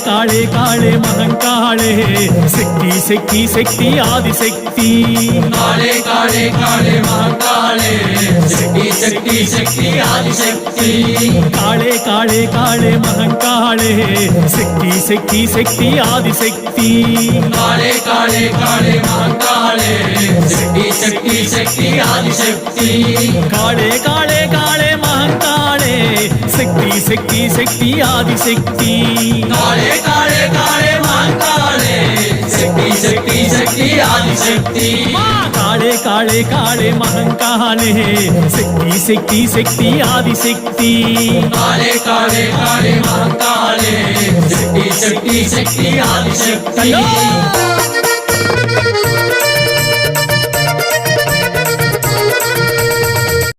काले काले महंकाले शक्ति शक्ति शक्ति आदिशक्ति काले काले काले महाकाले शक्ति शक्ति शक्ति आदिशक्ति काले काले काले महंकाले शक्ति शक्ति शक्ति आदिशक्ति काले काले काले महाकाले शक्ति शक्ति शक्ति आदिशक्ति काले काले काले महंकाले शक्ति शक्ति शक्ति आदिशक्ति काले काले काले महाकाले शक्ति शक्ति शक्ति आदिशक्ति काले काले काले महंकाले शक्ति शक्ति शक्ति आदिशक्ति काले काले काले महाकाले शक्ति शक्ति शक्ति आदिशक्ति